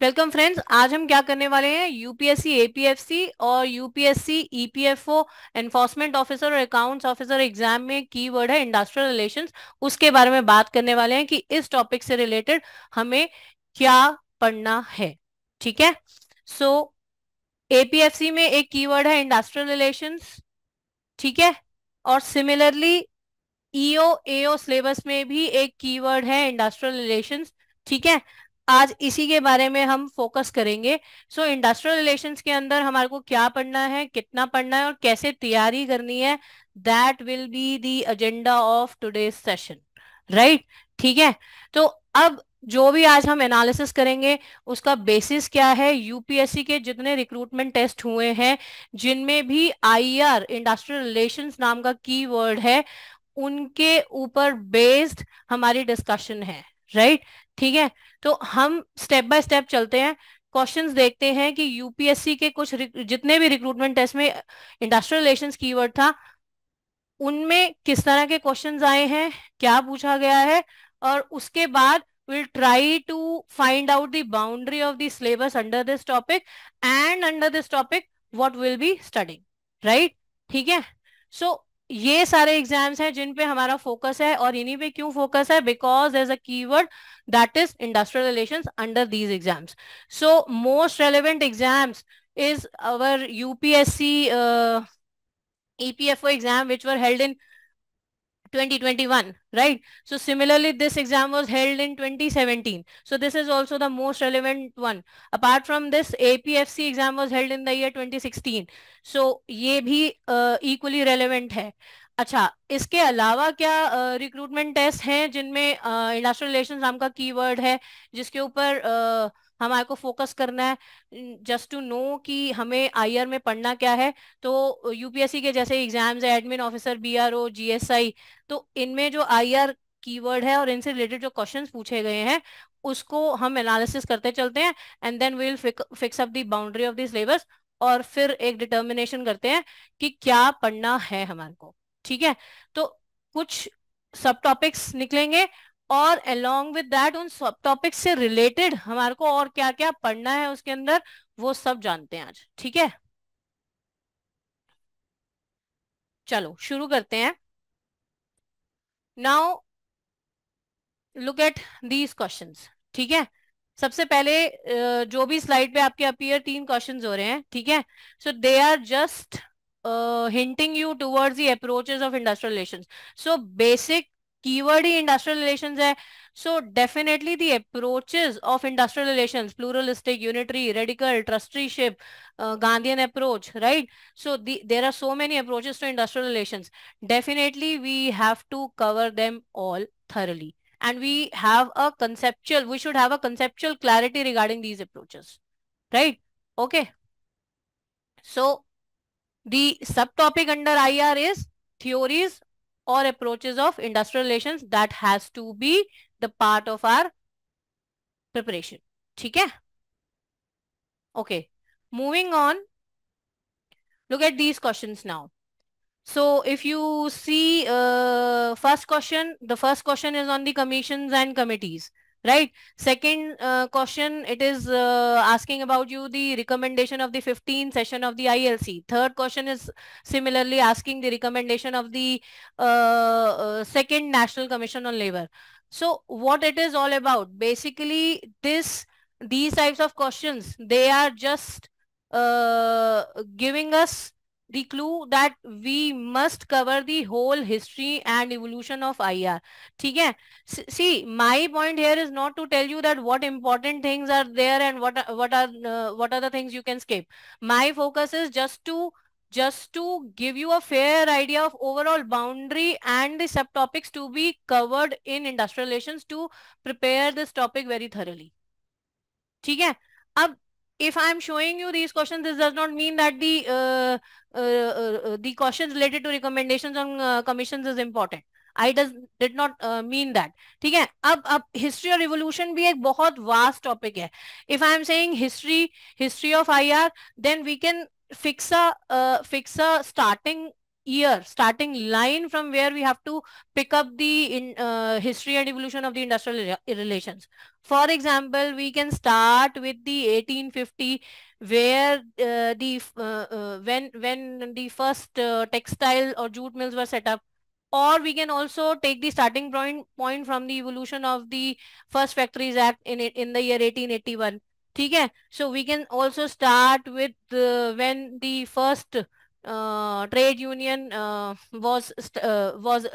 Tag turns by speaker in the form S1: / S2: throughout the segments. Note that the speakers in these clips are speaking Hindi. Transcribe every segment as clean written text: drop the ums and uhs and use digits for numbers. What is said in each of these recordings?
S1: वेलकम फ्रेंड्स, आज हम क्या करने वाले हैं। यूपीएससी एपीएफसी और यूपीएससी ईपीएफओ एनफोर्समेंट ऑफिसर और अकाउंट्स ऑफिसर एग्जाम में कीवर्ड है इंडस्ट्रियल रिलेशंस। उसके बारे में बात करने वाले हैं कि इस टॉपिक से रिलेटेड हमें क्या पढ़ना है। ठीक है। सो एपीएफसी में एक कीवर्ड है इंडस्ट्रियल रिलेशंस। ठीक है। और सिमिलरली ईओ एओ सिलेबस में भी एक कीवर्ड है इंडस्ट्रियल रिलेशंस। ठीक है। आज इसी के बारे में हम फोकस करेंगे। सो इंडस्ट्रियल रिलेशंस के अंदर हमारे को क्या पढ़ना है, कितना पढ़ना है और कैसे तैयारी करनी है, that will be the agenda of today's session. Right. ठीक है। तो अब जो भी आज हम एनालिसिस करेंगे उसका बेसिस क्या है। यूपीएससी के जितने रिक्रूटमेंट टेस्ट हुए हैं जिनमें भी आईआर इंडस्ट्रियल रिलेशंस नाम का कीवर्ड है, उनके ऊपर बेस्ड हमारी डिस्कशन है। राइट। ठीक है। तो हम स्टेप बाय स्टेप चलते हैं, क्वेश्चंस देखते हैं कि यूपीएससी के कुछ जितने भी रिक्रूटमेंट टेस्ट में इंडस्ट्रियल रिलेशंस कीवर्ड था उनमें किस तरह के क्वेश्चंस आए हैं, क्या पूछा गया है, और उसके बाद will try to find out the boundary of the syllabus under this topic and under this topic what will be studying. Right. ठीक है। सो ये सारे एग्जाम्स हैं जिन पे हमारा फोकस है, और इन्हीं पे क्यों फोकस है, because there is a keyword that is industrial relations under these exams. So most relevant exams is our UPSC EPFO exam which were held in 2021, right? So similarly this exam was held in 2017, so this is also the most relevant one. Apart from this, APFC exam was held in the year 2016, so ये भी equally relevant है। अच्छा, इसके अलावा क्या रिक्रूटमेंट टेस्ट हैं जिनमें इंडस्ट्रियल रिलेशंस नाम का कीवर्ड है जिसके ऊपर हमारे को फोकस करना है, जस्ट टू नो कि हमें आईआर में पढ़ना क्या है। तो यूपीएससी के जैसे एग्जाम्स है एडमिन ऑफिसर, बीआरओ, जीएसआई, तो इनमें जो आईआर कीवर्ड है और इनसे रिलेटेड जो क्वेश्चंस पूछे गए हैं उसको हम एनालिसिस करते चलते हैं, and then we will fix up the boundary of the syllabus, और फिर एक डिटर्मिनेशन करते हैं कि क्या पढ़ना है हमारे को। ठीक है। तो कुछ सब टॉपिक्स निकलेंगे, और अलोंग विद दैट उन सब टॉपिक्स से रिलेटेड हमारे को और क्या क्या पढ़ना है उसके अंदर, वो सब जानते हैं आज। ठीक है। चलो शुरू करते हैं। Now look at these questions. ठीक है। सबसे पहले जो भी स्लाइड पे आपके अपीयर 3 क्वेश्चंस हो रहे हैं, ठीक है। So they are just hinting you towards the approaches of industrial relations. So basic keyword ही इंडस्ट्रियल रिलेशंस है। So definitely the approaches of industrial relations, pluralistic, unitary, radical, trusteeship, Gandhian approach, right? So there are so many approaches to industrial relations. Definitely we have to cover them all thoroughly, and we should have a conceptual clarity regarding these approaches, right? Okay. So the subtopic under IR is theories or approaches of industrial relations. That has to be the part of our preparation. ठीक है? Okay. Moving on, look at these questions now. So if you see first question, the first question is on the commissions and committees, right? Second question, it is asking about you the recommendation of the 15th session of the ILC. Third question is similarly asking the recommendation of the second National Commission on Labor. So what it is all about, basically these types of questions, they are just giving us the clue that we must cover the whole history and evolution of IR. ठीक है? See, my point here is not to tell you that what important things are there and what are the things you can skip. My focus is just to give you a fair idea of overall boundary and the subtopics to be covered in industrial relations to prepare this topic very thoroughly. ठीक है? अब if I am showing you these questions, this does not mean that the questions related to recommendations on commissions is important. I did not mean that. ठीक है? अब history और evolution भी एक बहुत vast topic है. If I am saying history of IR, then we can fix a starting year, starting line from where we have to pick up the history and evolution of the industrial relations. For example, we can start with the 1850, where when the first textile or jute mills were set up. Or we can also take the starting point from the evolution of the first Factories Act in the year 1881. ठीक है, so we can also start with when the first trade union was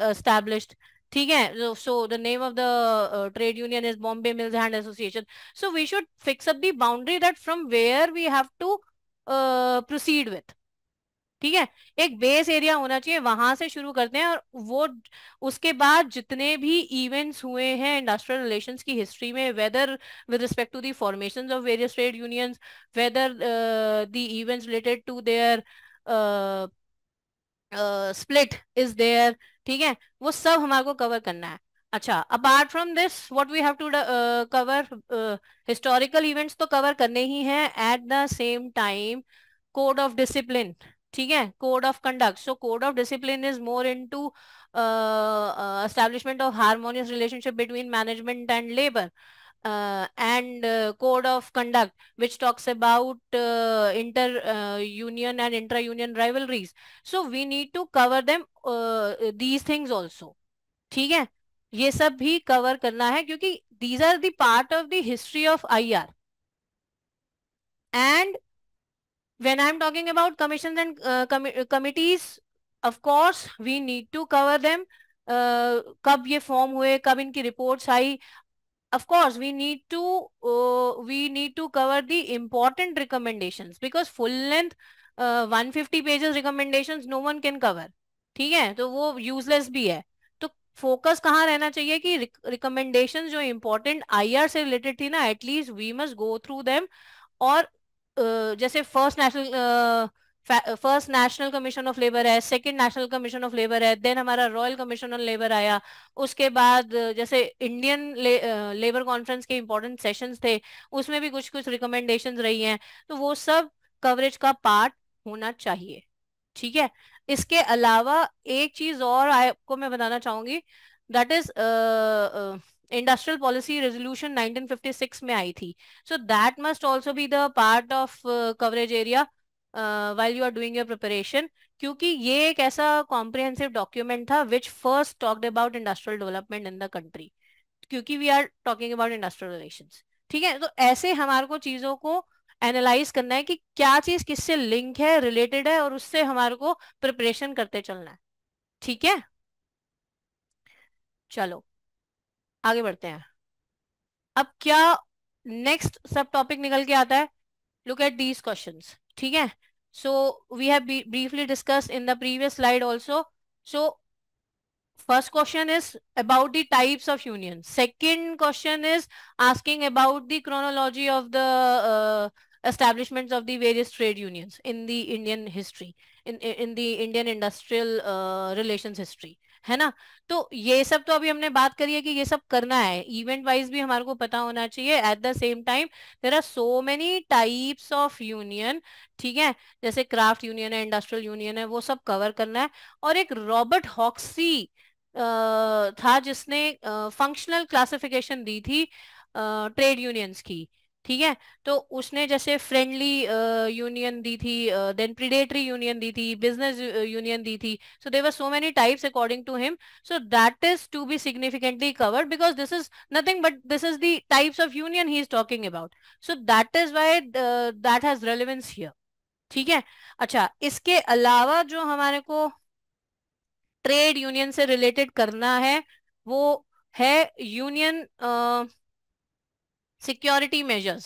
S1: established. ठीक है, so the name of the trade union is Bombay Mills Hand Association. So we should fix up the boundary that from where we have to proceed with. ठीक है, एक बेस एरिया होना चाहिए, वहां से शुरू करते हैं, और वो उसके बाद जितने भी इवेंट्स हुए हैं इंडस्ट्रियल रिलेशंस की हिस्ट्री में, whether with respect to the formations of various trade unions, whether the events related to their split is there, ठीक है, वो सब हमारे को कवर करना है. अच्छा, apart from this what we have to cover, historical events तो कवर करने ही हैं, at the same time code of discipline. ठीक है, code of conduct. So code of discipline is more into establishment of harmonious relationship between management and labor, and code of conduct which talks about inter union and intra union rivalries. So we need to cover them, these things also. ठीक है, ये सब भी कवर करना है, क्योंकि these are the part of the history of IR. And when I'm talking about commissions and committees, of course we need to cover them. कब ये फॉर्म हुए, कब इनकी reports I. Of course we need to cover the important recommendations, because full length 150 pages recommendations no one can cover. ठीक है, तो वो useless भी है. तो फोकस कहाँ रहना चाहिए कि रिकमेंडेशंस जो इम्पोर्टेंट IR से रिलेटेड थी ना, at least we must go through them. और जैसे first national commission of labour है, second national commission of labour है, देन हमारा रॉयल कमीशन ऑन लेबर आया. उसके बाद जैसे इंडियन लेबर कॉन्फ्रेंस के इंपॉर्टेंट सेशंस थे, उसमें भी कुछ कुछ रिकमेंडेशंस रही हैं. तो वो सब कवरेज का पार्ट होना चाहिए. ठीक है, इसके अलावा एक चीज और आपको मैं बताना चाहूंगी, that is industrial policy resolution 1956 में आई थी. So that must also be the part of coverage area while you are doing your preparation, क्योंकि ये एक ऐसा कॉम्प्रिहेंसिव डॉक्यूमेंट था which first talked about industrial development in the country, क्योंकि we are talking about industrial relations. ठीक है, तो ऐसे हमारे को चीजों को एनालाइज करना है कि क्या चीज किससे लिंक है, रिलेटेड है, और उससे हमारे को प्रिपरेशन करते चलना है. ठीक है, चलो आगे बढ़ते हैं. अब क्या नेक्स्ट सब टॉपिक निकल के आता है, look at these questions. ठीक है, so we have briefly discussed in the previous slide also. So first question is about the types of unions. Second question is asking about the chronology of the establishments of the various trade unions in the Indian history, in the Indian industrial relations history, है ना. तो ये सब तो अभी हमने बात करी है कि ये सब करना है, इवेंट वाइज भी हमारे को पता होना चाहिए. At the same time there are so many types of union. ठीक है, जैसे क्राफ्ट यूनियन है, इंडस्ट्रियल यूनियन है, वो सब कवर करना है. और एक रॉबर्ट हॉक्सी था जिसने फंक्शनल क्लासिफिकेशन दी थी ट्रेड यूनियंस की. ठीक है, तो उसने जैसे फ्रेंडली यूनियन दी थी, देन प्रीडेटरी यूनियन दी थी, बिजनेस यूनियन दी थी. So there were so many types according to him. So that is to be significantly covered, because this is nothing but this is the types of union he is talking about. So that is why that has relevance here. ठीक है, अच्छा, इसके अलावा जो हमारे को ट्रेड यूनियन से रिलेटेड करना है वो है यूनियन सिक्योरिटी मेजर्स.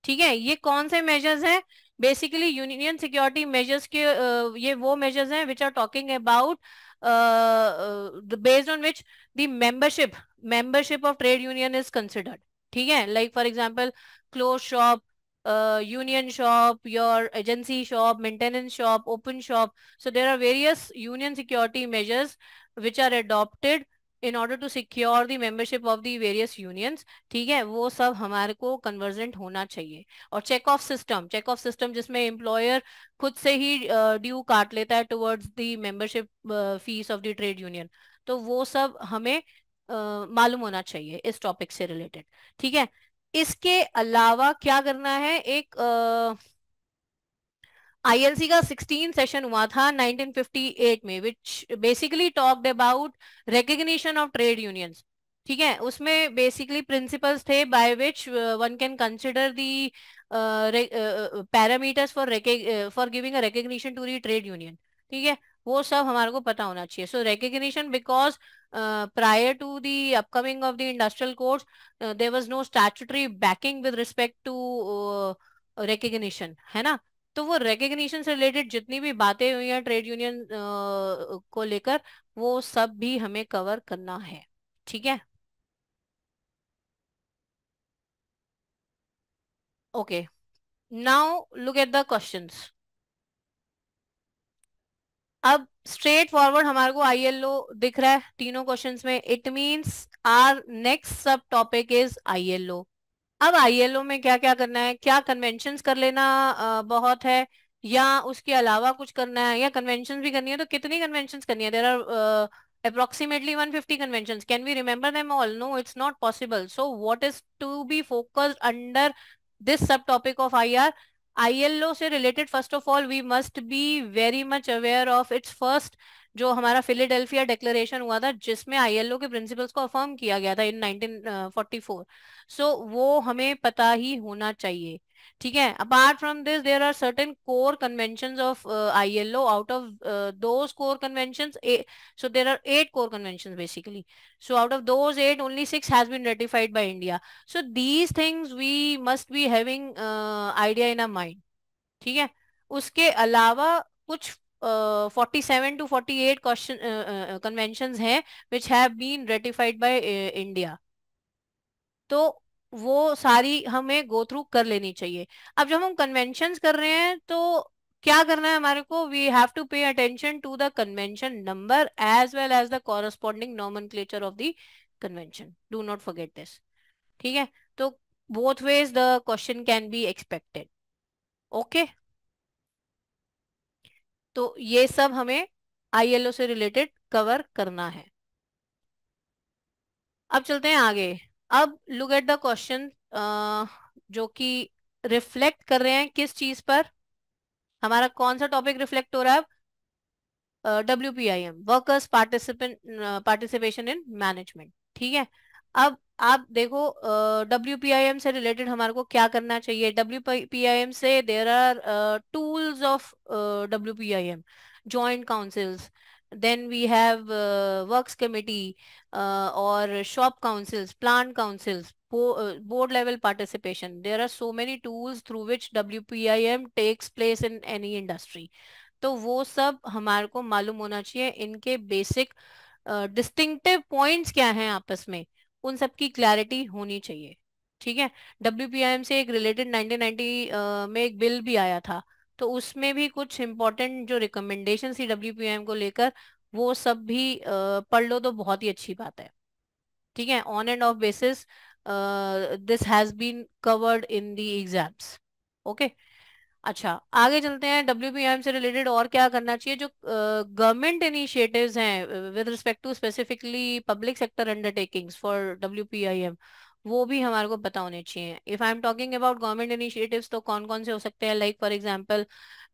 S1: ठीक है, ये कौन से मेजर्स हैं? बेसिकली यूनियन सिक्योरिटी मेजर्स के ये वो मेजर्स हैं which are talking about based on which the membership of trade union is considered. ठीक है, like for example close shop, union shop, your agency shop, maintenance shop, open shop. So there are various union security measures which are adopted in order to secure the membership of the various unions, ठीक है, वो सब हमारे को कन्वर्जेंट होना चाहिए। और चेक ऑफ सिस्टम जिसमें एम्प्लॉयर खुद से ही ड्यू काट लेता है towards the membership fees of the trade union, तो वो सब हमें मालूम होना चाहिए इस टॉपिक से रिलेटेड, ठीक है। इसके अलावा क्या करना है, एक आईएलसी का 16 सेशन हुआ था 1958 में, which basically talked about recognition of trade unions, ठीक है। उसमें बेसिकली प्रिंसिपल्स थे by which one can consider the parameters for giving a recognition to the trade union, ठीक है। वो सब हमारे को पता होना चाहिए। So recognition because prior to the upcoming of the industrial codes, there was no statutory backing with respect to recognition, है ना। तो वो रिकग्निशन से रिलेटेड जितनी भी बातें हुई हैं ट्रेड यूनियन को लेकर, वो सब भी हमें कवर करना है, ठीक है। Okay, now look at the questions. अब स्ट्रेट फॉरवर्ड हमारे को आईएलओ दिख रहा है तीनों क्वेश्चंस में, इट मींस आर नेक्स्ट सब टॉपिक इज आईएलओ। अब आईएलओ में क्या क्या करना है, क्या कन्वेंशंस कर लेना बहुत है, या उसके अलावा कुछ करना है, या कन्वेंशंस भी करनी है तो कितनी कन्वेंशंस करनी है। There are approximately 150 conventions. Can we remember them all? No, it's not possible. So what is to be focused under this subtopic of IR? ILO से related, first of all we must be very much aware of its first, जो हमारा फिलाडेल्फिया डिक्लेरेशन हुआ था जिसमें आईएलओ के प्रिंसिपल्स को अफर्म किया गया था इन 1944। सो वो हमें पता ही होना चाहिए, ठीक है। Apart from this there are certain core conventions of ILO, out of those core conventions, so there are 8 core conventions basically. So out of those 8, only 6 has been ratified by India. So these things we must be having idea in our mind, ठीक है। उसके अलावा कुछ 47 to 48 क्वेश्चन कन्वेंशंस हैं which have been ratified by India, तो वो सारी हमें गो थ्रू कर लेनी चाहिए। अब जब हम कन्वेंशंस कर रहे हैं तो क्या करना है हमारे को, we have to pay attention to the convention number as well as the corresponding nomenclature of the convention, do not forget this, ठीक है। तो both ways the question can be expected, okay. तो ये सब हमें आईएलओ से रिलेटेड कवर करना है। अब चलते हैं आगे। अब लुक एट द क्वेश्चन जो कि रिफ्लेक्ट कर रहे हैं किस चीज पर, हमारा कौन सा टॉपिक रिफ्लेक्ट हो रहा है, WPIM, workers participation in management, ठीक है। अब आप देखो WPIM से रिलेटेड हमारे को क्या करना चाहिए। WPIM से there are tools of WPIM, joint councils, then we have works committee और shop councils, plant councils, board level participation. There are so many tools through which WPIM takes place in any industry. तो वो सब हमारे को मालूम होना चाहिए, इनके बेसिक डिस्टिंक्टिव पॉइंट्स क्या हैं आपस में, उन सब की क्लैरिटी होनी चाहिए, ठीक है। WPIM से एक रिलेटेड 1990 में एक बिल भी आया था, तो उसमें भी कुछ इंपॉर्टेंट जो रिकमेंडेशन थी WPIM को लेकर, वो सब भी पढ़ लो तो बहुत ही अच्छी बात है, ठीक है। On and off basis this has been covered in the exams, okay. अच्छा, आगे चलते हैं। WPIM से रिलेटेड और क्या करना चाहिए, जो गवर्नमेंट इनिशिएटिव्स हैं with respect to specifically public sector undertakings for WPIM, वो भी हमारे को पता होने चाहिए। If I am talking about government initiatives तो कौन कौन से हो सकते हैं, लाइक फॉर एग्जांपल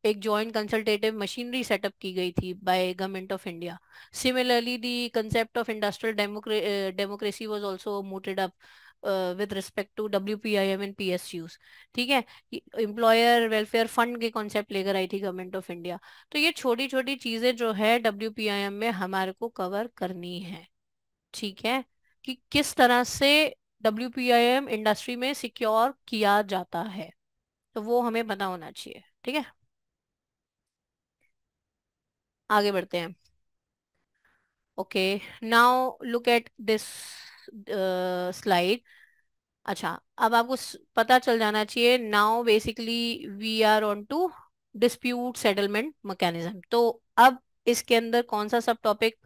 S1: एक जॉइंट कंसल्टेटिव मशीनरी सेटअप की गई थी by government of India. Similarly the concept of industrial democracy was also mooted up with respect to WPIM and PSUs, ठीक है। एम्प्लॉयर वेलफेयर फंड के कॉन्सेप्ट लेकर आई थी गवर्नमेंट ऑफ इंडिया। तो ये छोटी छोटी चीजें जो है WPIM में हमारे को कवर करनी है, ठीक है, कि किस तरह से WPIM इंडस्ट्री में सिक्योर किया जाता है, तो वो हमें पता होना चाहिए, ठीक है। आगे बढ़ते हैं। Okay, now look at this slide. अच्छा, अब आपको पता चल जाना चाहिए now basically we are on to dispute settlement mechanism. तो अब इसके अंदर कौन सा सब टॉपिक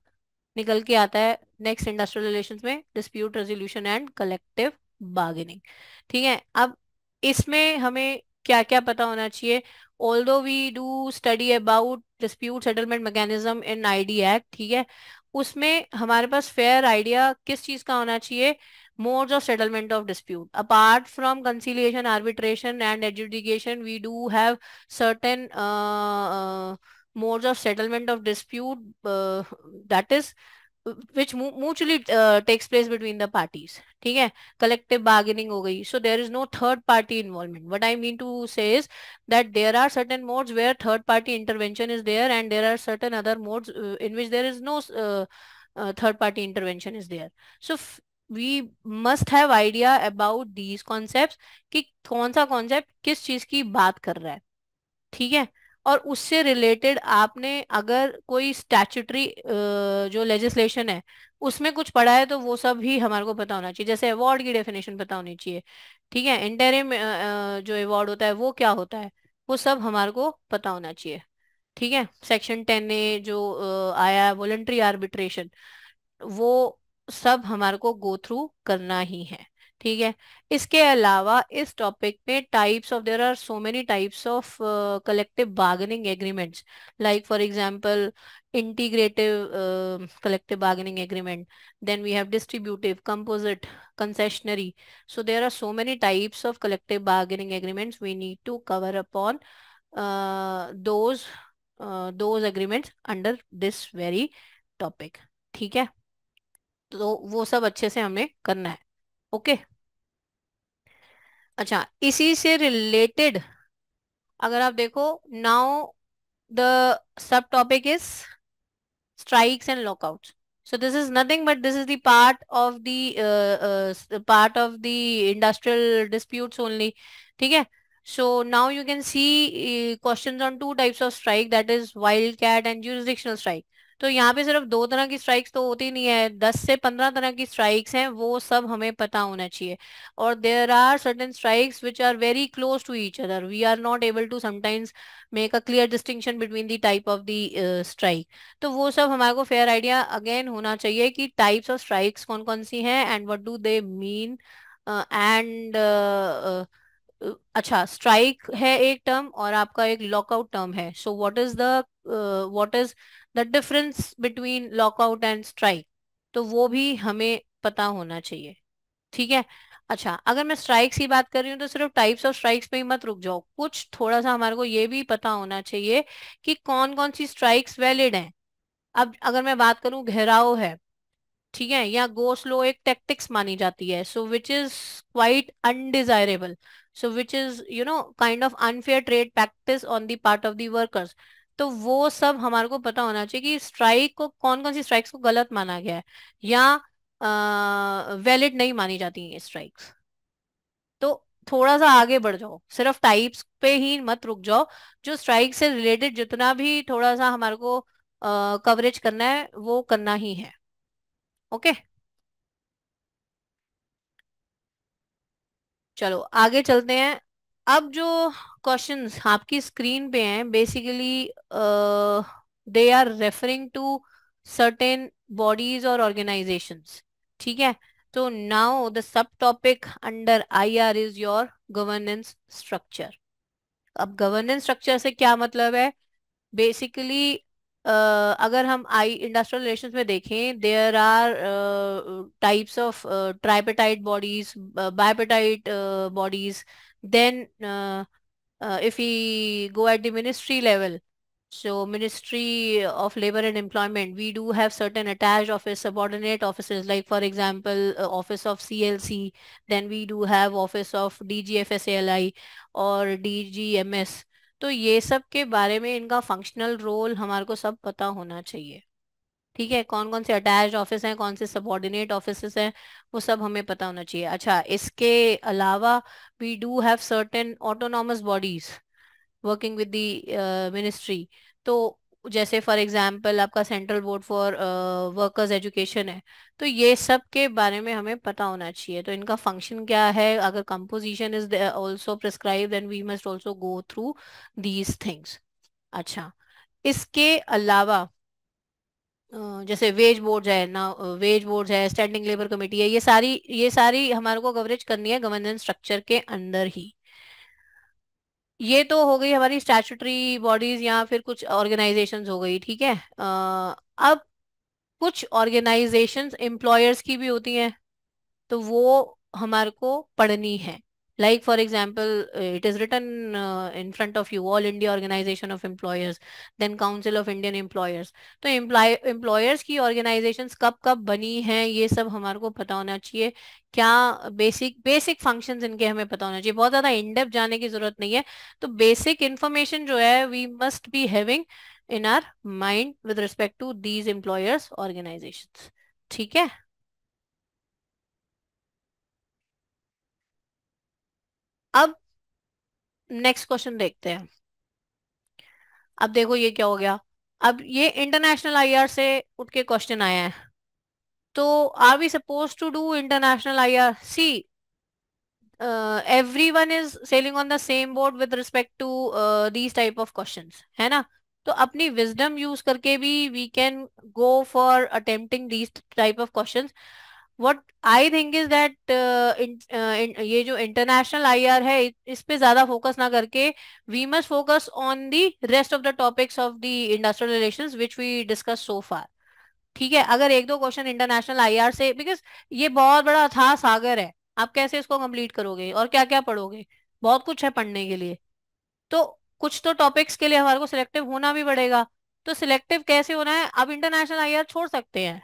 S1: निकल के आता है, नेक्स्ट इंडस्ट्रियल रिलेशंस में dispute resolution and collective bargaining. ठीक है, अब इसमें हमें क्या क्या पता होना चाहिए। Although we do study about dispute settlement mechanism in ID act, ठीक है, उसमें हमारे पास फेयर आइडिया किस चीज का होना चाहिए, modes of settlement of dispute. Apart from conciliation, arbitration, and adjudication, we do have certain modes of settlement of dispute, that is mutually takes place between the parties. ठीक है, collective bargaining हो गई. So there is no third party involvement. What I mean to say is that there are certain modes where third party intervention is there, and there are certain other modes in which there is no third party intervention is there. So we must have idea about these concepts कि कौन सा कॉन्सेप्ट किस चीज की बात कर रहा है। ठीक है, और उससे रिलेटेड आपने अगर कोई स्टैट्यूटरी जो लेजिस्लेशन है उसमें कुछ पढ़ा है तो वो सब भी हमारे को पता होना चाहिए। जैसे अवार्ड की डेफिनेशन पता होनी चाहिए। ठीक है, इंटरिम जो अवार्ड होता है वो क्या होता है, वो सब हमारे को पता होना चाहिए। ठीक है, सेक्शन 10A जो आया है वॉलंटरी आर्बिट्रेशन, वो सब हमारे को गो थ्रू करना ही है। ठीक है, इसके अलावा इस टॉपिक में types of, there are so many types of collective bargaining agreements, like for example integrative collective bargaining agreement, then we have distributive, composite, concessionary. So there are so many types of collective bargaining agreements, we need to cover upon those agreements under this very topic. ठीक है, तो वो सब अच्छे से हमें करना है। ओके, अच्छा, इसी से रिलेटेड अगर आप देखो, नाउ द सब topic is strikes and lockouts. So this is nothing but this is the part of the industrial disputes only. ठीक है, so now you can see questions on two types of strike, that is wildcat and jurisdictional strike. तो यहाँ पे सिर्फ दो तरह की स्ट्राइक्स तो होती नहीं है, 10 से 15 तरह की स्ट्राइक्स हैं, वो सब हमें पता होना चाहिए। और there are certain strikes which are very close to each other, we are not able to sometimes make a clear distinction between the type of the strike. तो वो सब हमारे को फेयर आइडिया अगेन होना चाहिए कि टाइप्स ऑफ स्ट्राइक्स कौन कौन सी हैं and what do they mean. And अच्छा, स्ट्राइक है एक टर्म और आपका एक लॉकआउट टर्म है। So what is the difference between lockout and strike, तो वो भी हमें पता होना चाहिए। ठीक है, अच्छा, अगर मैं स्ट्राइक्स की बात कर रही हूँ तो सिर्फ टाइप्स ऑफ स्ट्राइक्स पे ही मत रुक जाओ, कुछ थोड़ा सा हमारे को ये भी पता होना चाहिए कि कौन कौन सी स्ट्राइक्स वैलिड हैं। अब अगर मैं बात करूं, घेराव है, ठीक है, या गो स्लो एक टेक्टिक्स मानी जाती है, so which is quite undesirable, so which is kind of unfair trade practice on the part of the workers. तो वो सब हमारे को पता होना चाहिए कि स्ट्राइक को, कौन कौन सी स्ट्राइक्स को गलत माना गया है या वैलिड नहीं मानी जाती है स्ट्राइक्स। तो थोड़ा सा आगे बढ़ जाओ, सिर्फ टाइप्स पे ही मत रुक जाओ, जो स्ट्राइक से रिलेटेड जितना भी थोड़ा सा हमारे को कवरेज करना है वो करना ही है। ओके, चलो आगे चलते हैं। अब जो क्वेश्चंस आपकी स्क्रीन पे हैं, basically they are referring to certain bodies और ऑर्गेनाइजेशंस। ठीक है, तो now the subtopic under IR is your governance structure. अब गवर्नेंस स्ट्रक्चर से क्या मतलब है, बेसिकली अगर हम आई इंडस्ट्रियल रिलेशंस में देखें, there are types of tripartite bodies, bipartite bodies, then if we go at the ministry level, so Ministry of Labor and Employment, we do have certain attached office, subordinate offices, like for example, office of CLC, then we do have office of DGFSALI और DGMS। तो ये सब के बारे में इनका फंक्शनल रोल हमारे को सब पता होना चाहिए। ठीक है, कौन कौन से अटैच्ड ऑफिस हैं, कौन से सबऑर्डिनेट ऑफिसेस हैं, वो सब हमें पता होना चाहिए। अच्छा, इसके अलावा we do have certain autonomous bodies working with the ministry. तो जैसे फॉर एग्जांपल आपका central board for workers education है, तो ये सब के बारे में हमें पता होना चाहिए। तो इनका फंक्शन क्या है, अगर composition is also prescribe, then we must also go through these things. अच्छा, इसके अलावा जैसे वेज बोर्ड है ना, वेज बोर्ड है, स्टैंडिंग लेबर कमेटी है, ये सारी हमारे को कवरेज करनी है गवर्नेंस स्ट्रक्चर के अंदर ही। ये तो हो गई हमारी स्टैट्यूटरी बॉडीज या फिर कुछ ऑर्गेनाइजेशंस हो गई, ठीक है। अब कुछ ऑर्गेनाइजेशंस एम्प्लॉयर्स की भी होती हैं, तो वो हमारे को पढ़नी है। Like for example, it is written in front of you, all India organisation of employers, then council of Indian employers. तो एम्प्लॉयर्स की ऑर्गेनाइजेशंस कब कब बनी हैं, ये सब हमारे को पता होना चाहिए। क्या बेसिक बेसिक फंक्शंस इनके हमें पता होना चाहिए, बहुत ज्यादा इन डेप्थ जाने की जरूरत नहीं है। तो बेसिक इंफॉर्मेशन जो है we must be having in our mind with respect to these employers organisations. ठीक है। अब नेक्स्ट क्वेश्चन देखते हैं। अब देखो ये क्या हो गया। अब ये इंटरनेशनल आईआर से उठ के क्वेश्चन आया है। तो are we suppose to do international IR? See, everyone is sailing on the same boat with respect to these type of questions, है ना। तो अपनी विजडम यूज करके भी we can go for attempting these type of questions. what I think is that ये जो इंटरनेशनल आईआर है इस पे ज्यादा फोकस ना करके we must focus on the rest of the topics of the industrial relations which we discuss so far. ठीक है, अगर एक दो क्वेश्चन इंटरनेशनल आईआर से, बिकॉज ये बहुत बड़ा अथाह सागर है, आप कैसे इसको कंप्लीट करोगे और क्या क्या पढ़ोगे, बहुत कुछ है पढ़ने के लिए। तो कुछ तो टॉपिक्स के लिए हमारे को सिलेक्टिव होना भी पड़ेगा। तो सिलेक्टिव कैसे होना है, अब इंटरनेशनल आईआर छोड़ सकते हैं।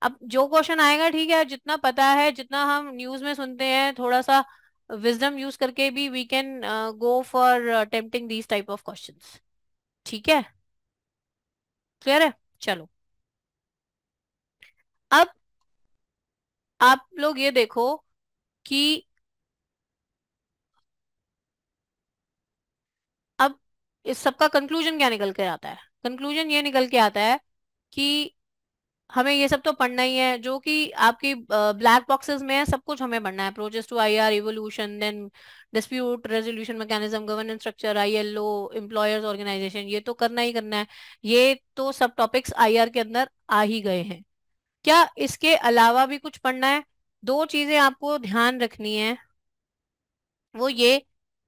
S1: अब जो क्वेश्चन आएगा, ठीक है, जितना पता है, जितना हम न्यूज में सुनते हैं, थोड़ा सा विजडम यूज करके भी we can go for attempting these type of questions. ठीक है, क्लियर है। चलो, अब आप लोग ये देखो कि अब इस सब का कंक्लूजन क्या निकल के आता है। कंक्लूजन ये निकल के आता है कि हमें ये सब तो पढ़ना ही है, जो कि आपकी ब्लैक बॉक्सेस में है, सब कुछ हमें पढ़ना है। Process to IR, evolution, then dispute resolution mechanism, governance structure, ILO, employers organisation, ये तो करना ही करना है। ये तो सब टॉपिक्स आईआर के अंदर आ ही गए हैं। क्या इसके अलावा भी कुछ पढ़ना है? दो चीजें आपको ध्यान रखनी है, वो ये,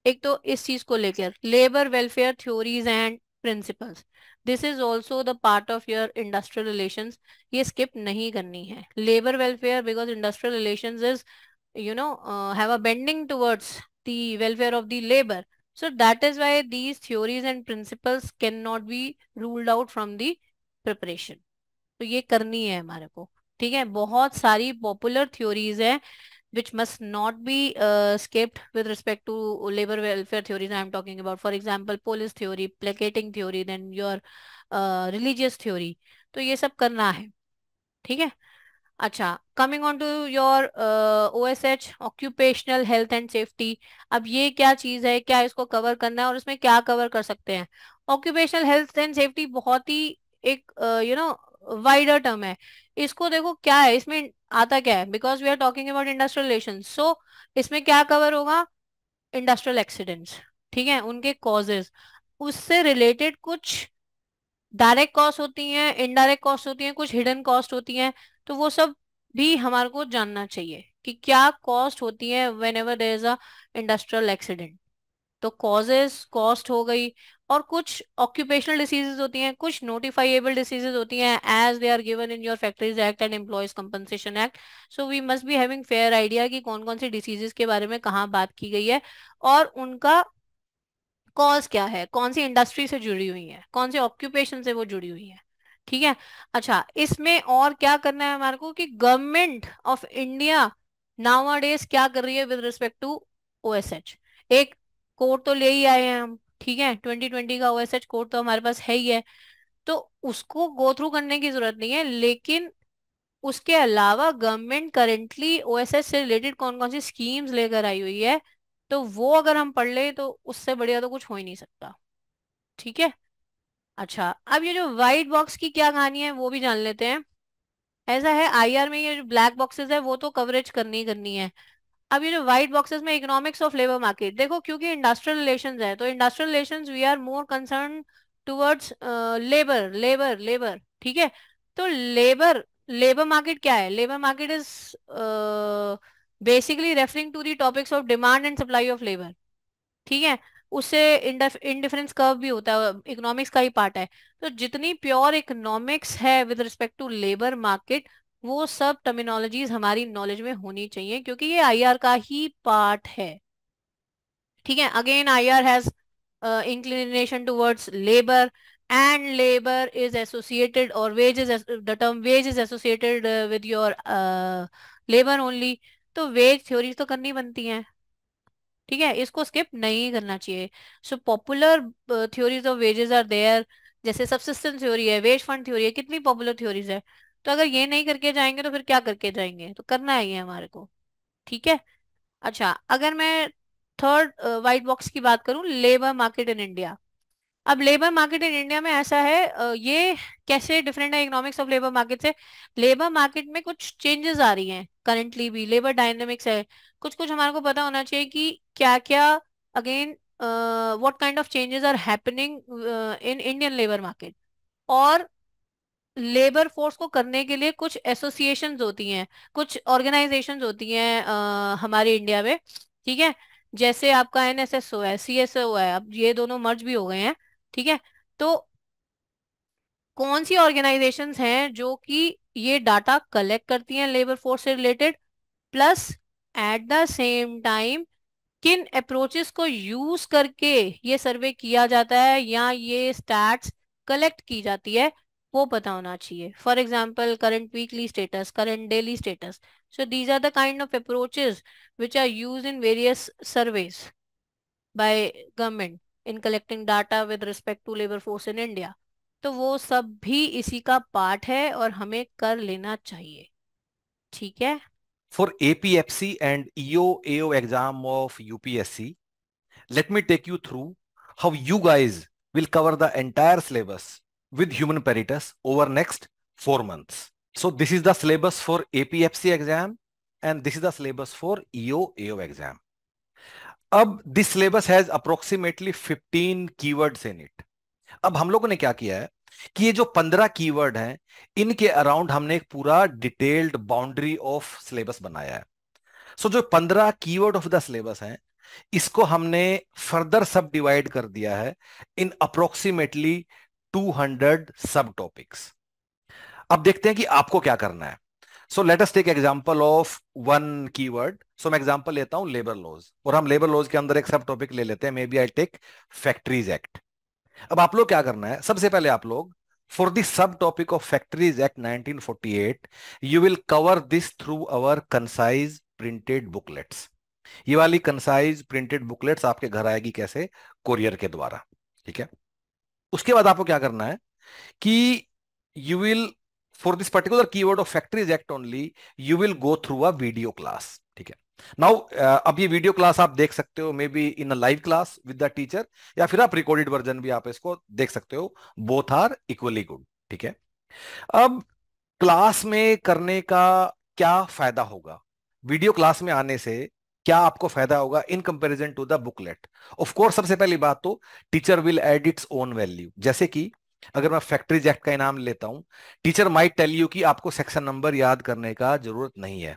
S1: एक तो इस चीज को लेकर labour welfare theories and principles, this is also the part of your industrial relations. ये स्किप नहीं करनी है, labour welfare, because industrial relations is have a bending towards the welfare of the labor. So that is why these theories and principles cannot be ruled out from the preparation. तो ये करनी है हमारे को। ठीक है, बहुत सारी पॉपुलर थ्योरीज है which must not be skipped with respect to labor welfare theories I am talking about. For example, police theory, placating theory, then your religious theory. तो ये सब करना है। ठीक है। अच्छा, coming on to your OSH, occupational health and safety. अब ये क्या चीज है, क्या इसको कवर करना है और इसमें क्या कवर कर सकते हैं। ऑक्यूपेशनल हेल्थ एंड सेफ्टी बहुत ही एक वाइडर टर्म है। इसको देखो क्या है, इसमें आता क्या है, because we are talking about industrial relation, so इसमें क्या कवर होगा, इंडस्ट्रियल एक्सीडेंट्स, ठीक है, उनके कॉजेज, उससे रिलेटेड कुछ डायरेक्ट कॉस्ट होती हैं, इनडायरेक्ट कॉस्ट होती हैं, कुछ हिडन कॉस्ट होती हैं। तो वो सब भी हमारे को जानना चाहिए कि क्या कॉस्ट होती है whenever there is a industrial accident. तो कॉजेस कॉस्ट हो गई, और कुछ ऑक्यूपेशनल डिसीजेज होती हैं, कुछ नोटिफाइएबल डिसीजेज होती हैं as they are given in your factories act and employees compensation act. So we must be having fair idea कि कौन कौन सी डिसीजेज के बारे में कहाँ बात की गई है, और उनका कॉज क्या है, कौन सी इंडस्ट्री से जुड़ी हुई है, कौन से ऑक्यूपेशन से वो जुड़ी हुई है। ठीक है। अच्छा, इसमें और क्या करना है हमारे को कि गवर्नमेंट ऑफ इंडिया नाउअडेज क्या कर रही है विद रिस्पेक्ट टू ओएसएच। एक कोड तो ले ही आए हैं हम, ठीक है, 2020 का ओएसएच कोड तो हमारे पास है ही है। तो उसको गो थ्रू करने की जरूरत नहीं है, लेकिन उसके अलावा गवर्नमेंट करेंटली ओएसएच से रिलेटेड कौन कौन सी स्कीम्स लेकर आई हुई है, तो वो अगर हम पढ़ ले तो उससे बढ़िया तो कुछ हो ही नहीं सकता। ठीक है। अच्छा, अब ये जो व्हाइट बॉक्स की क्या कहानी है वो भी जान लेते हैं। ऐसा है, आईआर में ये जो ब्लैक बॉक्सेस है वो तो कवरेज करनी ही करनी है। अब ये जो व्हाइट बॉक्सेस में इकोनॉमिक्स ऑफ लेबर मार्केट, देखो क्योंकि इंडस्ट्रियल रिलेशंस है, तो industrial relations we are more concern towards labour labour labour, ठीक है। तो लेबर लेबर मार्केट क्या है? Labour market is basically referring to the topics of demand and supply of labour, ठीक है। उससे इंडिफरेंस कर्व भी होता है, इकोनॉमिक्स का ही पार्ट है। तो जितनी प्योर इकोनॉमिक्स है with respect to labour market, वो सब टर्मिनोलॉजीज हमारी नॉलेज में होनी चाहिए, क्योंकि ये आईआर का ही पार्ट है, ठीक है। Again IR has inclination towards labour, and labour is associated, और wage is, the term wage is associated with your labour only. तो वेज थ्योरीज तो करनी बनती हैं, ठीक है, इसको स्किप नहीं करना चाहिए। So popular theories of wages are there, जैसे सब्सिस्टेंस थ्योरी है, वेज फंड थ्योरी है, कितनी पॉपुलर थ्योरीज है। तो अगर ये नहीं करके जाएंगे तो फिर क्या करके जाएंगे? तो करना है ये हमारे को, ठीक है। अच्छा, अगर मैं थर्ड वाइट बॉक्स की बात करूं, लेबर मार्केट इन इंडिया। अब लेबर मार्केट इन इंडिया में ऐसा है, ये कैसे डिफरेंट है इकोनॉमिक्स ऑफ लेबर मार्केट से? लेबर मार्केट में कुछ चेंजेस आ रही हैं करंटली भी, लेबर डायनेमिक्स है, कुछ कुछ हमारे को पता होना चाहिए कि क्या क्या, again what kind of changes are happening in Indian labour market. और लेबर फोर्स को करने के लिए कुछ एसोसिएशंस होती हैं, कुछ ऑर्गेनाइजेशंस होती हैं हमारे इंडिया में, ठीक है। जैसे आपका एनएसएसओ है, सीएसओ है, अब ये दोनों मर्ज भी हो गए हैं, ठीक है। तो कौन सी ऑर्गेनाइजेशंस हैं जो कि ये डाटा कलेक्ट करती हैं लेबर फोर्स से related, plus eight the same time किन अप्रोचेस को यूज करके ये सर्वे किया जाता है या ये स्टैट्स कलेक्ट की जाती है, वो पता होना चाहिए। For example current weekly status, current daily status. So these are the kind of approaches which are use in various surveys by government in collecting data with respect to labour force in India. तो वो सब भी इसी का पार्ट है और हमें कर लेना चाहिए, ठीक है।
S2: For APFC and EO/AO exam of UPSC, let me take you through how you guys will cover the entire syllabus with human peritus over next 4 months. So this is the syllabus for APFC exam and this is the syllabus for EO/AO exam. अब this syllabus has approximately 15 keywords in it. अब हम लोगों ने क्या किया है कि ये जो 15 कीवर्ड हैं, इनके अराउंड हमने एक पूरा डिटेल्ड बाउंड्री ऑफ सिलेबस बनाया है। सो जो 15 कीवर्ड ऑफ द सिलेबस हैं, इसको हमने फर्दर सब डिवाइड कर दिया है इन अप्रोक्सीमेटली 200 सब टॉपिक्स। अब देखते हैं कि आपको क्या करना है। So let us take example of one keyword. So मैं एग्जांपल लेता हूं लेबर लॉज, और हम लेबर लॉज के अंदर एक सब टॉपिक ले लेते हैं, maybe I take factories act. अब आप लोग क्या करना है, सबसे पहले आप लोग for the subtopic of Factories act 1948 you will cover this through our concise printed booklets. ये वाली कंसाइज प्रिंटेड बुकलेट्स आपके घर आएगी कैसे? कोरियर के द्वारा, ठीक है। उसके बाद आपको क्या करना है कि you will for this particular keyword of Factories Act only you will go through a video class, ठीक है। नाउ अब ये वीडियो क्लास आप देख सकते हो may be in a live class with the teacher, या फिर आप रिकॉर्डेड वर्जन भी आप इसको देख सकते हो, बोथ आर इक्वली गुड, ठीक है। अब क्लास में करने का क्या फायदा होगा, वीडियो क्लास में आने से क्या आपको फायदा होगा in comparison to the booklet? Of course सबसे पहली बात तो teacher will add its own value. जैसे कि अगर मैं फैक्ट्रीज एक्ट का इनाम लेता हूं, टीचर माइट टेल यू कि आपको सेक्शन नंबर याद करने का जरूरत नहीं है।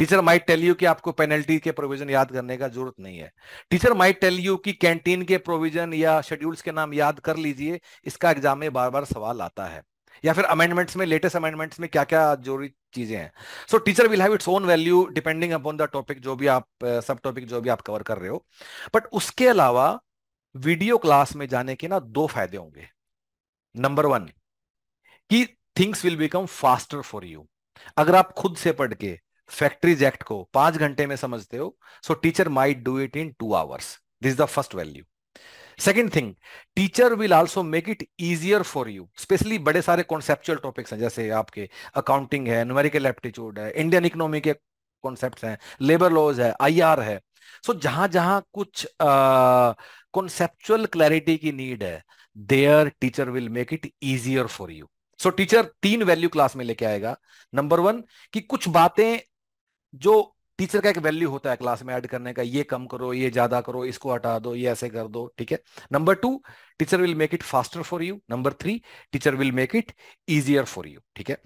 S2: टीचर माइट टेल यू कि आपको पेनल्टी के प्रोविजन याद करने का जरूरत नहीं है। टीचर माइट टेल यू कि कैंटीन के प्रोविजन या शेड्यूल्स के नाम याद कर लीजिए, इसका एग्जाम में बार बार सवाल आता है। या फिर अमेंडमेंट्स में, लेटेस्ट अमेंडमेंट्स में क्या क्या जरूरी चीजें हैं। सो teacher will have it's own value depending upon the topic जो भी आप सब टॉपिक जो भी आप कवर कर रहे हो। बट उसके अलावा वीडियो क्लास में जाने के ना दो फायदे होंगे। नंबर वन, कि things will become faster for you. अगर आप खुद से पढ़ के फैक्ट्रीज एक्ट को 5 घंटे में समझते हो, सो teacher might do it in 2 hours. This is the first value. Second thing, teacher will also make it easier for you, specially बड़े सारे कॉन्सेप्चुअल टॉपिक्स हैं, जैसे आपके अकाउंटिंग है, न्यूमेरिकल एप्टीट्यूड है, इंडियन इकोनॉमी के कॉन्सेप्ट्स हैं, लेबर लॉज है, आईआर है। सो जहां जहां कुछ कॉन्सेप्चुअल क्लैरिटी की नीड है, there teacher will make it easier for you. So teacher 3 value class में लेके आएगा। नंबर वन, कि कुछ बातें जो टीचर का एक वैल्यू होता है क्लास में ऐड करने का, ये कम करो, ये ज्यादा करो, इसको हटा दो, ये ऐसे कर दो, ठीक है। Number two, teacher will make it faster for you. Number three, teacher will make it easier for you, ठीक है।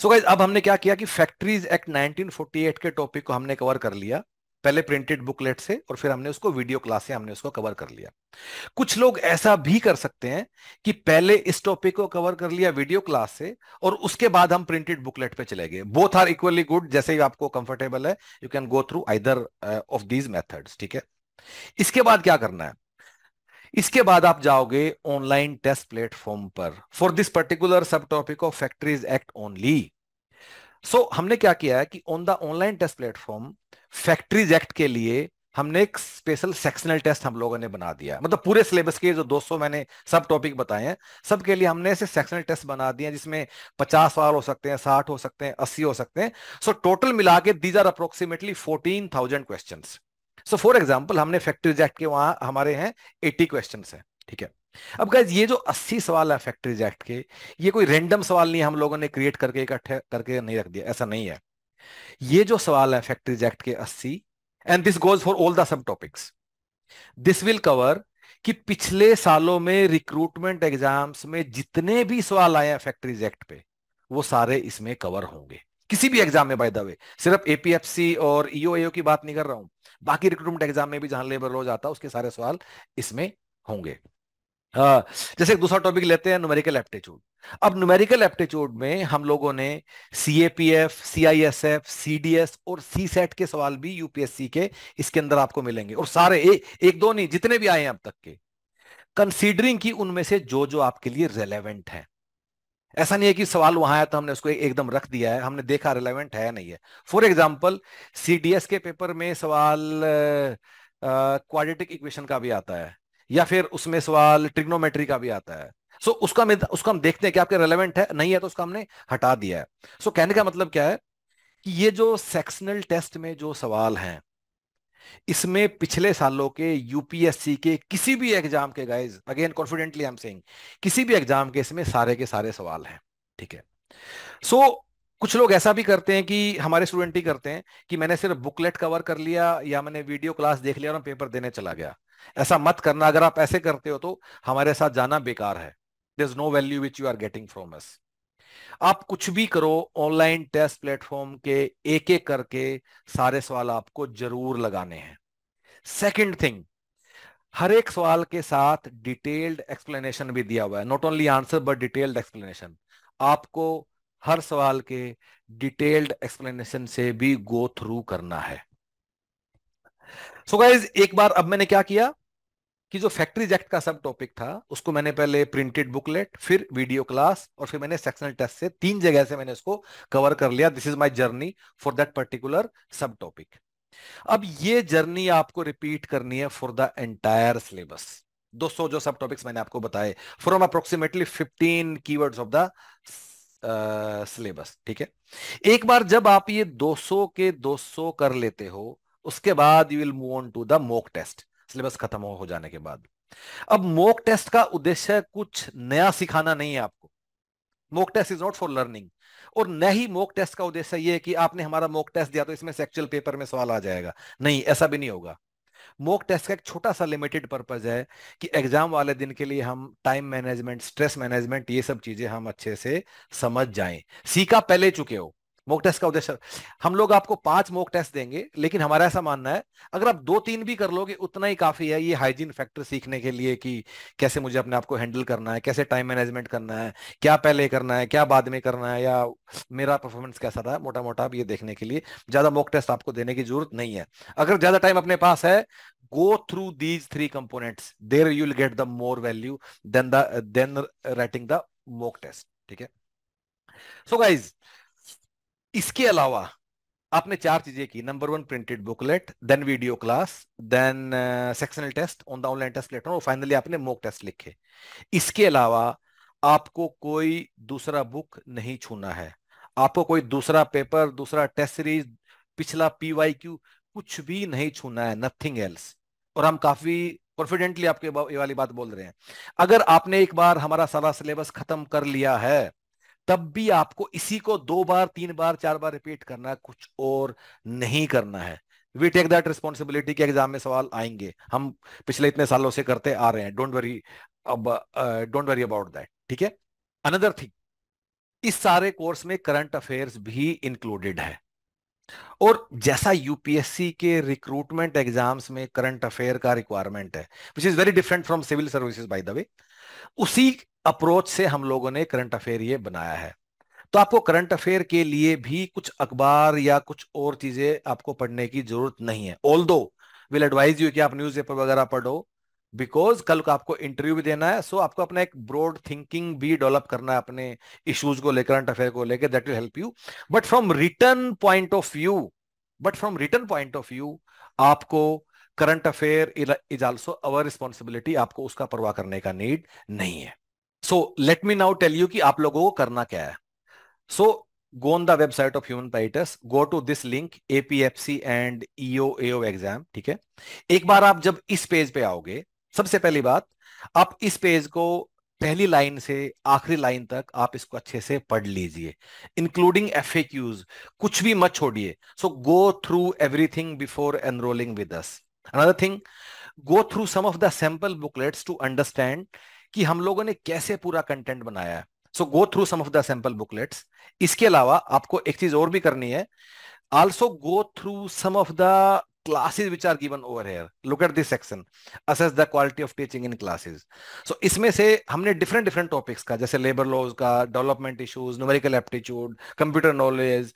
S2: सो गाइस, अब हमने क्या किया कि फैक्ट्रीज एक्ट 1948 के टॉपिक को हमने कवर कर लिया, पहले प्रिंटेड बुकलेट से, और फिर हमने उसको वीडियो क्लास से हमने उसको कवर कर लिया। कुछ लोग ऐसा भी कर सकते हैं कि पहले इस टॉपिक को कवर कर लिया वीडियो क्लास से, और उसके बाद हम प्रिंटेड बुकलेट पे चले गए। बोथ आर इक्वली गुड, जैसे ही आपको कंफर्टेबल है, you can go through either of these methods, ठीक है। इसके बाद क्या करना है, इसके बाद आप जाओगे ऑनलाइन टेस्ट प्लेटफॉर्म पर for this particular subtopic of Factories Act only. So हमने क्या किया है कि on the online test platform Factories act के लिए हमने एक स्पेशल सेक्शनल टेस्ट हम लोगों ने बना दिया, मतलब पूरे सिलेबस के जो 200 मैंने सब टॉपिक बताए हैं, सब के लिए हमने ऐसे सेक्शनल टेस्ट बना दिए हैं, जिसमें 50 सवाल हो सकते हैं, 60 हो सकते हैं, 80 हो सकते हैं। सो टोटल मिला के these are approximately 14,000 question. So for example, हमने फैक्ट्रीज एक्ट के वहां हमारे हैं 80 क्वेश्चन है, ठीक है। अब गाइज, ये जो 80 सवाल है फैक्ट्रीज एक्ट के, ये कोई रैंडम सवाल नहीं, हम लोगों ने क्रिएट करके इकट्ठे करके नहीं रख दिया, ऐसा नहीं है। ये जो सवाल है फैक्ट्रीज एक्ट के 80, and this goes for all the sub topics, this will cover कि पिछले सालों में रिक्रूटमेंट एग्जाम्स में जितने भी सवाल आए हैं फैक्ट्रीज एक्ट पे, वो सारे इसमें कवर होंगे, किसी भी एग्जाम में। बाय द वे, सिर्फ एपीएफसी और ईओ की बात नहीं कर रहा हूं, बाकी रिक्रूटमेंट एग्जाम में भी जहां लेबर रोज आता है, उसके सारे सवाल इसमें होंगे। जैसे एक दूसरा टॉपिक लेते हैं, न्यूमेरिकल एप्टीट्यूड। अब न्यूमेरिकल एप्टीट्यूड में हम लोगों ने सीएपीएफ, सीआईएसएफ, सीडीएस और सीसेट के सवाल भी यूपीएससी के इसके अंदर आपको मिलेंगे, और सारे एक दो नहीं, जितने भी आए हैं अब तक के, कंसीडरिंग की उनमें से जो जो आपके लिए रेलेवेंट है। ऐसा नहीं है कि सवाल वहां है तो हमने उसको एकदम रख दिया है, हमने देखा रेलेवेंट है नहीं है। फॉर एग्जाम्पल, सीडीएस के पेपर में सवाल क्वाड्रेटिक इक्वेशन का भी आता है, या फिर उसमें सवाल ट्रिग्नोमेट्री का भी आता है। सो उसका हम देखते हैं कि आपके रेलेवेंट है नहीं है, तो उसका हमने हटा दिया है। सो कहने का मतलब क्या है कि ये जो सेक्शनल टेस्ट में जो सवाल हैं, इसमें पिछले सालों के यूपीएससी के किसी भी एग्जाम के, guys again confidently I am saying, किसी भी एग्जाम के इसमें सारे के सारे सवाल हैं, ठीक है। सो कुछ लोग ऐसा भी करते हैं, कि हमारे स्टूडेंट ही करते हैं, कि मैंने सिर्फ बुकलेट कवर कर लिया या मैंने वीडियो क्लास देख लिया और मैं पेपर देने चला गया। ऐसा मत करना, अगर आप ऐसे करते हो तो हमारे साथ जाना बेकार है। There is no value which you are getting from us. आप कुछ भी करो, ऑनलाइन टेस्ट प्लेटफॉर्म के एक एक करके सारे सवाल आपको जरूर लगाने हैं। सेकंड थिंग, हर एक सवाल के साथ डिटेल्ड एक्सप्लेनेशन भी दिया हुआ है, not only answer but detailed explanation. आपको हर सवाल के डिटेल्ड एक्सप्लेनेशन से भी गो थ्रू करना है। सो गाइज, एक बार अब मैंने क्या किया कि जो फैक्ट्रीज एक्ट का सब टॉपिक था, उसको मैंने पहले प्रिंटेड बुकलेट, फिर वीडियो क्लास, और फिर मैंने सेक्शनल टेस्ट से 3 जगह से मैंने इसको कवर कर लिया। This is my journey for that particular सब टॉपिक। अब ये जर्नी आपको रिपीट करनी है फॉर द एंटायर सिलेबस। 200 जो सब टॉपिक्स मैंने आपको बताए, from approximately 15 keywords of the syllabus, ठीक है। एक बार जब आप ये 200 के 200 कर लेते हो, उसके बाद you will move on to the mock test, syllabus खत्म हो जाने के बाद। अब मॉक टेस्ट का उद्देश्य कुछ नया सिखाना नहीं है आपको। Mock test is not for learning, और न ही मॉक टेस्ट का उद्देश्य यह है कि आपने हमारा मॉक टेस्ट दिया तो इसमें से एक्चुअल पेपर में सवाल आ जाएगा। नहीं, ऐसा भी नहीं होगा। मॉक टेस्ट का एक छोटा सा लिमिटेड पर्पज है कि एग्जाम वाले दिन के लिए हम टाइम मैनेजमेंट, स्ट्रेस मैनेजमेंट, ये सब चीजें हम अच्छे से समझ जाएं, सीखा पहले चुके हो। मॉक टेस्ट का उद्देश्य, हम लोग आपको 5 मॉक टेस्ट देंगे, लेकिन हमारा ऐसा मानना है अगर आप 2-3 भी कर लोगे उतना ही काफी है, ये हाइजीन फैक्टर सीखने के लिए कि कैसे मुझे अपने आप को हैंडल करना है, कैसे टाइम मैनेजमेंट करना है, क्या पहले करना है, क्या बाद में करना है, या मेरा परफॉर्मेंस कैसा रहा, मोटा मोटा आप ये देखने के लिए ज्यादा मॉक टेस्ट आपको देने की जरूरत नहीं है। अगर ज्यादा टाइम अपने पास है, go through these 3 components, there you will get the more value than writing the mock test, ठीक है। So guys, इसके अलावा आपने 4 चीजें की। Number 1, printed booklet, then video class, then sectional test on the online test platform, और फाइनली आपने मॉक टेस्ट लिखे। इसके अलावा आपको कोई दूसरा बुक नहीं छूना है, आपको कोई दूसरा पेपर, दूसरा टेस्ट सीरीज, पिछला पीवाईक्यू, कुछ भी नहीं छूना है, नथिंग एल्स। और हम काफी कॉन्फिडेंटली ये वाली बात बोल रहे हैं। अगर आपने एक बार हमारा सारा सिलेबस खत्म कर लिया है, तब भी आपको इसी को 2 बार 3 बार 4 बार रिपीट करना है, कुछ और नहीं करना है। वी टेक दैट रिस्पॉन्सिबिलिटी के एग्जाम में सवाल आएंगे, हम पिछले इतने सालों से करते आ रहे हैं, डोंट वरी, अब डोंट वरी अबाउट दैट, ठीक है। अनदर थिंग, इस सारे कोर्स में करंट अफेयर्स भी इंक्लूडेड है, और जैसा यूपीएससी के रिक्रूटमेंट एग्जाम्स में करंट अफेयर का रिक्वायरमेंट है, which is very different from civil services by the way, उसी अप्रोच से हम लोगों ने करंट अफेयर ये बनाया है। तो आपको करंट अफेयर के लिए भी कुछ अखबार या कुछ और चीजें आपको पढ़ने की जरूरत नहीं है, ऑल दो विल एडवाइज यू कि आप न्यूज़पेपर वगैरह पढ़ो, बिकॉज कल को आपको इंटरव्यू भी देना है, सो आपको अपना एक ब्रॉड थिंकिंग भी डेवलप करना है अपने इश्यूज को लेकर, करंट अफेयर को लेकर, that will help you. But from written point of view, but from written point of view आपको current affair is also our responsibility, आपको उसका परवाह करने का नीड नहीं है। So let me now tell you कि आप लोगों को करना क्या है। So go on the website of Human Paetus, go to this link APFC and EO exam, ठीक है। एक बार आप जब इस पेज पे आओगे, सबसे पहली बात, आप इस पेज को पहली लाइन से आखिरी लाइन तक आप इसको अच्छे से पढ़ लीजिए, इंक्लूडिंग FAQs, कुछ भी मत छोड़िए। So go through everything before enrolling with us. Another thing, go through some of the sample booklets to understand कि हम लोगों ने कैसे पूरा कंटेंट बनाया है। So go through some of the sample booklets. इसके अलावा आपको एक चीज और भी करनी है, also go through some of the classes which are given over here. Look at this section, assess the quality of teaching in classes. So इसमें से हमने डिफरेंट डिफरेंट टॉपिक्स का, जैसे लेबर लॉज का, development issues, numerical aptitude, computer knowledge,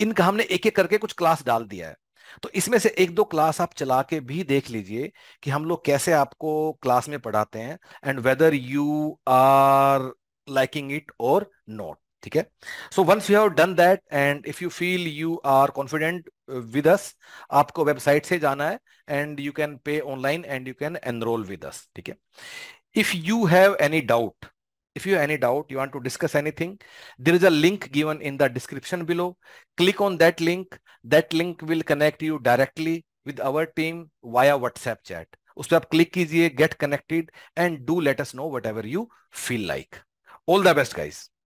S2: इनका हमने एक एक करके कुछ क्लास डाल दिया है। तो इसमें से एक दो क्लास आप चला के भी देख लीजिए कि हम लोग कैसे आपको क्लास में पढ़ाते हैं, and whether you are liking it or not, ठीक है। So once you have done that and if you feel you are confident with us, आपको वेबसाइट से जाना है and you can pay online and you can enrol with us, ठीक है। If you have any doubt, if you have any doubt, you want to discuss anything, there is a link given in the description below. Click on that link. That link will connect you directly with our team via WhatsApp chat. उस पर आप क्लिक कीजिए, get connected and do let us know whatever you feel like. All the best guys.